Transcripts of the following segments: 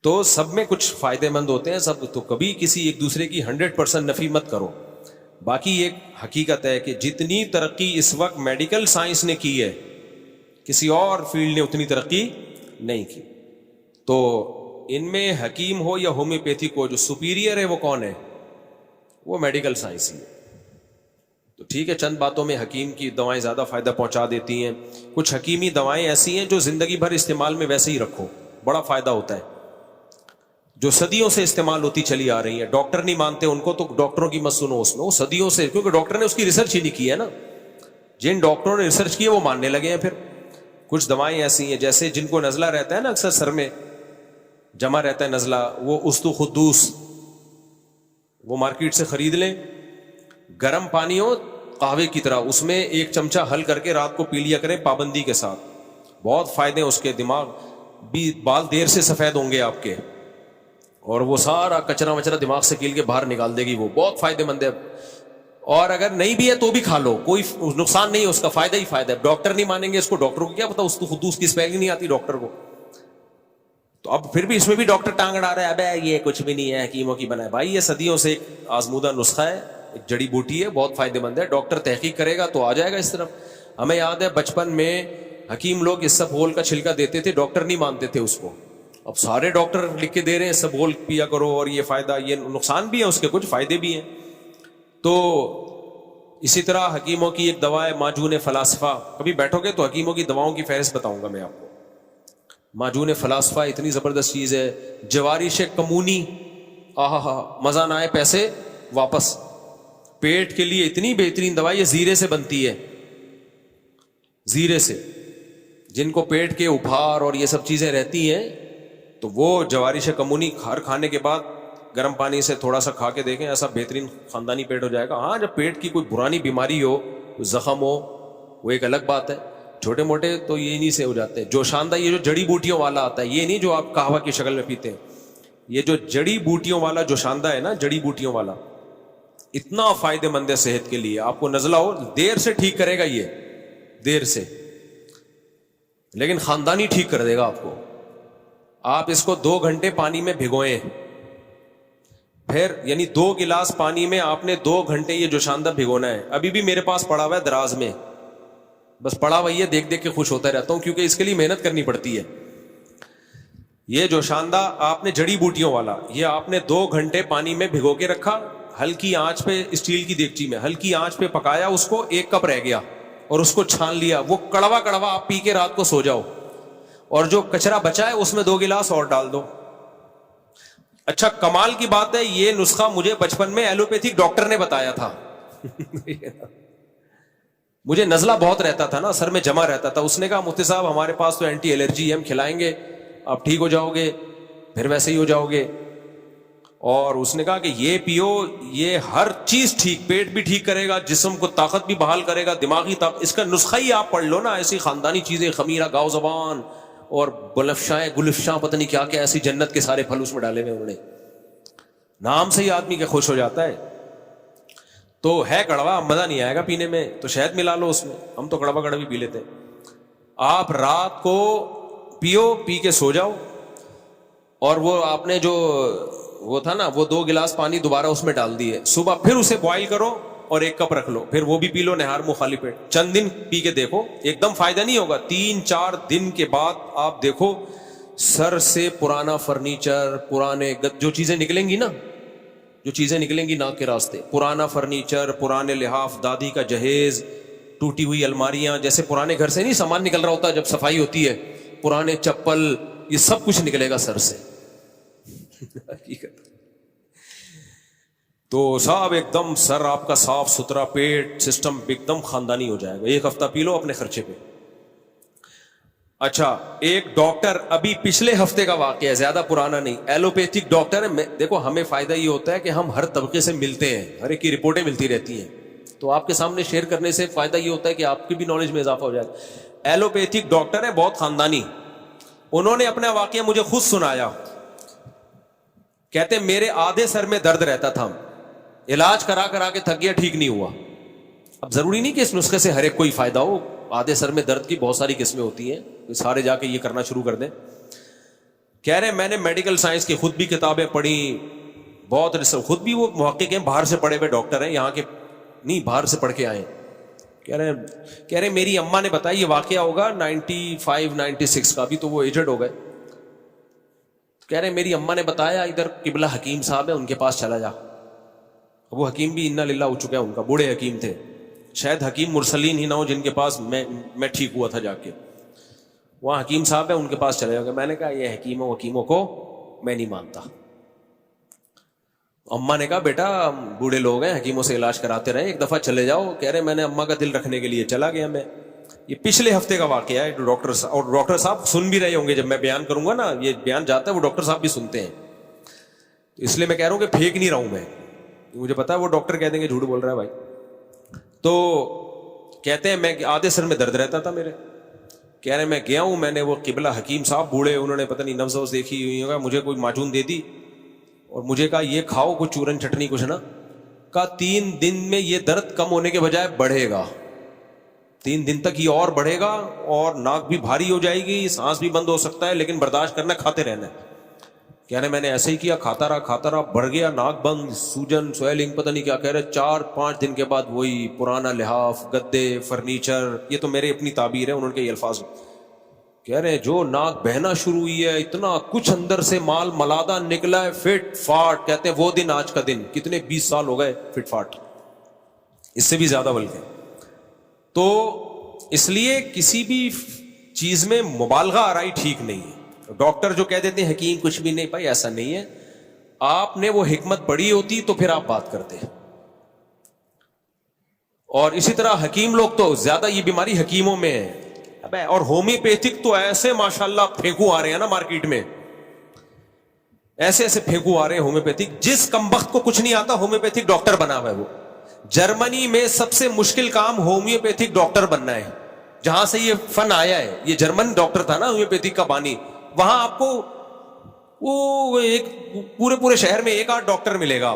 تو سب میں کچھ فائدے مند ہوتے ہیں سب، تو کبھی کسی ایک دوسرے کی 100% نفی مت کرو. باقی ایک حقیقت ہے کہ جتنی ترقی اس وقت میڈیکل سائنس نے کی ہے کسی اور فیلڈ نے اتنی ترقی نہیں کی. تو ان میں حکیم ہو یا ہومیوپیتھک ہو، جو سپیریئر ہے وہ کون ہے؟ وہ میڈیکل سائنس ہی ہے. تو ٹھیک ہے، چند باتوں میں حکیم کی دوائیں زیادہ فائدہ پہنچا دیتی ہیں. کچھ حکیمی دوائیں ایسی ہیں جو زندگی بھر استعمال میں ویسے ہی رکھو، بڑا فائدہ ہوتا ہے، جو صدیوں سے استعمال ہوتی چلی آ رہی ہیں. ڈاکٹر نہیں مانتے ان کو تو ڈاکٹروں کی مت سنو اس میں، وہ صدیوں سے، کیونکہ ڈاکٹر نے اس کی ریسرچ ہی نہیں کی ہے نا. جن ڈاکٹروں نے ریسرچ کی ہے وہ ماننے لگے ہیں. پھر کچھ دوائیں ایسی ہیں جیسے جن کو نزلہ رہتا ہے نا، اکثر سر میں جمع رہتا ہے نزلہ، وہ استو خدوس، وہ مارکیٹ سے خرید لیں. گرم پانی ہو قہوے کی طرح، اس میں 1 چمچہ حل کر کے رات کو پی لیا کریں پابندی کے ساتھ. بہت فائدے ہیں اس کے، دماغ بھی، بال دیر سے سفید ہوں گے آپ کے، اور وہ سارا کچرا وچرا دماغ سے کیل کے باہر نکال دے گی. وہ بہت فائدے مند ہے. اور اگر نہیں بھی ہے تو بھی کھا لو، کوئی نقصان نہیں ہے اس کا، فائدہ ہی فائدہ ہے. ڈاکٹر نہیں مانیں گے اس کو، ڈاکٹر کو کیا پتا، اس کو خدوس کی اسپیلنگ نہیں آتی ڈاکٹر کو. تو اب پھر بھی اس میں بھی ڈاکٹر ٹانگ اڑا رہا ہے، ابے یہ کچھ بھی نہیں ہے، حکیموں کی بنا ہے. بھائی یہ صدیوں سے ایک آزمودہ نسخہ ہے، ایک جڑی بوٹی ہے، بہت فائدے مند ہے. ڈاکٹر تحقیق کرے گا تو آ جائے گا اس طرف. ہمیں یاد ہے بچپن میں حکیم لوگ اسبغول کا چھلکا دیتے تھے، ڈاکٹر نہیں مانتے تھے اس کو. اب سارے ڈاکٹر لکھ کے دے رہے ہیں اسبغول پیا کرو، اور یہ فائدہ، یہ نقصان بھی ہے اس کے، کچھ فائدے بھی ہیں. تو اسی طرح حکیموں کی ایک دوا ہے معجون فلاسفہ. کبھی بیٹھو گے تو حکیموں کی دواؤں کی فہرست بتاؤں گا میں آپ کو. معجون فلاسفہ اتنی زبردست چیز ہے. جوارش کمونی، آہا، مزہ نہ آئے پیسے واپس. پیٹ کے لیے اتنی بہترین دوائی ہے، زیرے سے بنتی ہے، زیرے سے. جن کو پیٹ کے ابھار اور یہ سب چیزیں رہتی ہیں تو وہ جوارش کمونی ہر کھانے کے بعد گرم پانی سے تھوڑا سا کھا کے دیکھیں، ایسا بہترین خاندانی پیٹ ہو جائے گا. ہاں جب پیٹ کی کوئی پرانی بیماری ہو، کوئی زخم ہو، وہ ایک الگ بات ہے. چھوٹے موٹے تو یہ نہیں سے ہو جاتے ہیں. جو شاندار یہ جو جڑی بوٹیوں والا آتا ہے، یہ نہیں جو آپ قہوہ کی شکل میں پیتے ہیں، یہ جو جڑی بوٹیوں والا جو شاندار ہے نا، جڑی بوٹیوں والا، اتنا فائدہ مند ہے صحت کے لیے. آپ کو نزلہ ہو دیر سے ٹھیک کرے گا، یہ دیر سے، لیکن خاندانی ٹھیک کر دے گا آپ کو. آپ اس کو 2 گھنٹے پانی میں بھگوئیں، پھر یعنی 2 گلاس پانی میں آپ نے 2 گھنٹے یہ جو شاندار بھگونا ہے. ابھی بھی میرے پاس پڑا ہوا ہے دراز میں، بس پڑا ہوا ہے، دیکھ دیکھ کے خوش ہوتا رہتا ہوں، کیونکہ اس کے لیے محنت کرنی پڑتی ہے. یہ جو شاندار آپ نے جڑی بوٹیوں والا، یہ آپ نے 2 گھنٹے پانی میں بھگو کے رکھا، ہلکی آنچ پہ، اسٹیل کی دیگچی میں ہلکی آنچ پہ پکایا اس کو، 1 کپ رہ گیا اور اس کو چھان لیا. وہ کڑوا کڑوا آپ پی کے رات کو سو جاؤ، اور جو کچرا بچا ہے اس میں 2 گلاس اور ڈال دو. اچھا کمال کی بات ہے، یہ نسخہ مجھے بچپن میں ایلوپیتھک ڈاکٹر نے بتایا تھا. مجھے نزلہ بہت رہتا تھا نا، سر میں جمع رہتا تھا. اس نے کہا مفتی صاحب ہمارے پاس تو اینٹی الرجی ہے، ہم کھلائیں گے، آپ ٹھیک ہو جاؤ گے، پھر ویسے ہی ہو جاؤ گے. اور اس نے کہا کہ یہ پیو، یہ ہر چیز ٹھیک، پیٹ بھی ٹھیک کرے گا، جسم کو طاقت بھی بحال کرے گا، دماغی طاقت. اس کا نسخہ ہی آپ پڑھ لو نا، ایسی خاندانی چیزیں، خمیرہ، گاؤ زبان اور بلفشاں گلفشاں، پتہ نہیں کیا کیا، ایسی جنت کے سارے پھل اس میں ڈالے ہوئے انہوں نے. نام سے ہی آدمی کے خوش ہو جاتا ہے. تو ہے کڑوا، مزہ نہیں آئے گا پینے میں، تو شہد ملا لو اس میں. ہم تو کڑوا کڑوی پی لیتے ہیں. آپ رات کو پیو، پی کے سو جاؤ، اور وہ آپ نے جو وہ تھا نا، وہ 2 گلاس پانی دوبارہ اس میں ڈال دیے. صبح پھر اسے بوائل کرو اور 1 کپ رکھ لو، پھر وہ بھی پی لو نہار منہ خالی پیٹ. چند دن پی کے دیکھو، ایک دم فائدہ نہیں ہوگا. 3-4 دن کے بعد آپ دیکھو سر سے پرانا فرنیچر، پرانے جو چیزیں نکلیں گی نا، جو چیزیں نکلیں گی ناک کے راستے، پرانا فرنیچر، پرانے لحاف، دادی کا جہیز، ٹوٹی ہوئی الماریاں، جیسے پرانے گھر سے نہیں سامان نکل رہا ہوتا جب صفائی ہوتی ہے، پرانے چپل، یہ سب کچھ نکلے گا سر سے. حقیقت. تو صاحب ایک دم سر آپ کا صاف ستھرا، پیٹ سسٹم ایک دم خاندانی ہو جائے گا. 1 ہفتہ پی لو اپنے خرچے پہ. اچھا ایک ڈاکٹر، ابھی پچھلے ہفتے کا واقعہ ہے، زیادہ پرانا نہیں، ایلوپیتھک ڈاکٹر ہے. دیکھو ہمیں فائدہ یہ ہوتا ہے کہ ہم ہر طبقے سے ملتے ہیں، ہر ایک کی رپورٹیں ملتی رہتی ہیں، تو آپ کے سامنے شیئر کرنے سے فائدہ یہ ہوتا ہے کہ آپ کی بھی نالج میں اضافہ ہو جائے گا. ایلوپیتھک ڈاکٹر ہے، بہت خاندانی. انہوں نے اپنا واقعہ مجھے خود سنایا. کہتے میرے آدھے سر میں درد رہتا تھا، علاج کرا کرا کے تھک گیا، ٹھیک نہیں ہوا. اب ضروری نہیں کہ اس نسخے سے ہر ایک کو ہی فائدہ ہو. آدھے سر میں درد کی بہت ساری قسمیں ہوتی ہیں، سارے جا کے یہ کرنا شروع کر دیں. کہہ رہے ہیں میں نے میڈیکل سائنس کی خود بھی کتابیں پڑھی, بہت ریسرچ, خود بھی وہ محقق ہیں, باہر سے پڑھے ہوئے ڈاکٹر ہیں, یہاں کے نہیں باہر سے پڑھ کے آئے. کہہ رہے میری اماں نے بتایا یہ واقعہ ہوگا 95 96 کا, بھی تو وہ ایجڈ ہو گئے. کہہ رہے میری اماں نے بتایا ادھر قبلہ حکیم صاحب ہے ان کے پاس چلا جا. وہ حکیم بھی انا للہ ہو چکا ہے ان کا, بوڑھے حکیم تھے, شاید حکیم مرسلین ہی نہ ہو جن کے پاس میں ٹھیک ہوا تھا جا کے. وہاں حکیم صاحب ہے ان کے پاس چلے جاؤ. میں نے کہا یہ حکیموں کو میں نہیں مانتا. اماں نے کہا بیٹا بوڑھے لوگ ہیں حکیموں سے علاج کراتے رہے, ایک دفعہ چلے جاؤ. کہہ رہے میں نے اماں کا دل رکھنے کے لیے چلا گیا. میں یہ پچھلے ہفتے کا واقعہ ہے. ڈاکٹر صاحب سن بھی رہے ہوں گے جب میں بیان کروں گا نا, یہ بیان جاتا ہے وہ ڈاکٹر صاحب بھی سنتے ہیں, اس لیے میں کہہ رہا ہوں کہ پھینک نہیں رہا ہوں میں, مجھے پتا ہے وہ ڈاکٹر کہہ دیں گے جھوٹ بول رہا ہے بھائی. تو کہتے ہیں میں آدھے سر میں درد رہتا تھا میرے. کہہ رہے میں گیا ہوں, میں نے وہ قبلہ حکیم صاحب بوڑھے, انہوں نے پتہ نہیں نبض دیکھی ہوئی ہوگا, مجھے کوئی معجون دے دی اور مجھے کہا یہ کھاؤ کچھ چورن چٹنی کچھ نا. کہا 3 دن میں یہ درد کم ہونے کے بجائے بڑھے گا, 3 دن تک یہ اور بڑھے گا اور ناک بھی بھاری ہو جائے گی, سانس بھی بند ہو سکتا ہے, لیکن برداشت کرنا, کھاتے رہنا ہے. کہہ رہے میں نے ایسے ہی کیا, کھاتا رہا, بڑھ گیا, ناک بند, سوجن, سویلنگ, پتہ نہیں کیا. کہہ رہے 4-5 دن کے بعد وہی پرانا لحاف, گدے, فرنیچر, یہ تو میرے اپنی تعبیر ہے, انہوں نے یہ الفاظ. کہہ رہے جو ناک بہنا شروع ہوئی ہے, اتنا کچھ اندر سے مال ملادہ نکلا ہے, فٹ فاٹ. کہتے ہیں وہ دن آج کا دن, کتنے 20 سال ہو گئے فٹ فاٹ, اس سے بھی زیادہ بلکہ. تو اس لیے کسی بھی چیز میں مبالغہ آرائی ٹھیک نہیں ہے. ڈاکٹر جو کہہ دیتے ہیں حکیم کچھ بھی نہیں, بھائی ایسا نہیں ہے. آپ نے وہ حکمت پڑھی ہوتی تو پھر آپ بات کرتے. اور اسی طرح حکیم لوگ تو زیادہ یہ بیماری حکیموں میں ہے. اور ہومیوپیتھک تو ایسے ماشاءاللہ پھینکو آ رہے ہیں نا مارکیٹ میں, ایسے ایسے پھینکو آ رہے ہیں ہومیوپیتھک. جس کمبخت کو کچھ نہیں آتا ہومیوپیتھک ڈاکٹر بنا ہوا ہے وہ. جرمنی میں سب سے مشکل کام ہومیوپیتھک ڈاکٹر بننا ہے, جہاں سے یہ فن آیا ہے. یہ جرمن ڈاکٹر تھا نا ہومیوپیتھک کا بانی, وہاں آپ کو وہ ایک پورے شہر میں 1-8 ڈاکٹر ملے گا.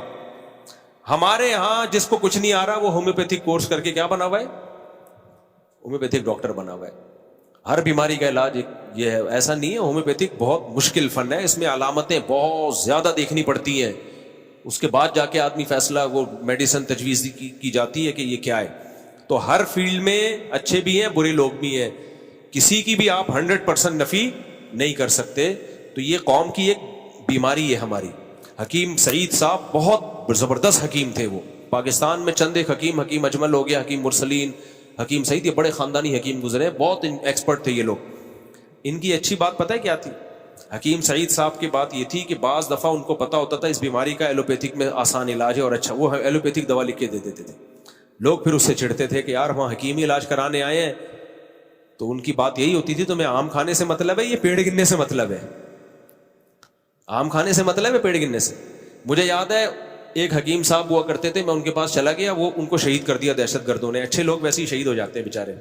ہمارے ہاں جس کو کچھ نہیں آ رہا وہ ہومیوپیتھک کورس کر کے کیا بنا ہوا ہے, ہومیوپیتھک ڈاکٹر بنا ہوا ہے. ہر بیماری کا علاج یہ ہے, ایسا نہیں ہے. ہومیوپیتھک بہت مشکل فن ہے, اس میں علامتیں بہت زیادہ دیکھنی پڑتی ہیں, اس کے بعد جا کے آدمی فیصلہ, وہ میڈیسن تجویز کی جاتی ہے کہ یہ کیا ہے. تو ہر فیلڈ میں اچھے بھی ہیں برے لوگ بھی ہیں, کسی کی بھی آپ 100% نفی نہیں کر سکتے. تو یہ قوم کی ایک بیماری ہے ہماری. حکیم سعید صاحب بہت زبردست حکیم تھے. وہ پاکستان میں چند ایک حکیم اجمل ہو گیا, حکیم مرسلین, حکیم سعید, یہ بڑے خاندانی حکیم گزرے, بہت ایکسپرٹ تھے یہ لوگ. ان کی اچھی بات پتہ ہے کیا تھی حکیم سعید صاحب کی بات یہ تھی کہ بعض دفعہ ان کو پتا ہوتا تھا اس بیماری کا ایلوپیتھک میں آسان علاج ہے اور اچھا, وہ ایلوپیتھک دوا لکھ کے دے دیتے تھے. لوگ پھر اس سے چڑھتے تھے کہ یار وہاں حکیمی علاج کرانے آئے ہیں. تو ان کی بات یہی ہوتی تھی تمہیں آم کھانے سے مطلب ہے یہ پیڑ گننے سے مطلب ہے, آم کھانے سے مطلب ہے پیڑ گننے سے. مجھے یاد ہے ایک حکیم صاحب ہوا کرتے تھے, میں ان کے پاس چلا گیا, وہ ان کو شہید کر دیا دہشت گردوں نے. اچھے لوگ ویسے ہی شہید ہو جاتے ہیں بیچارے.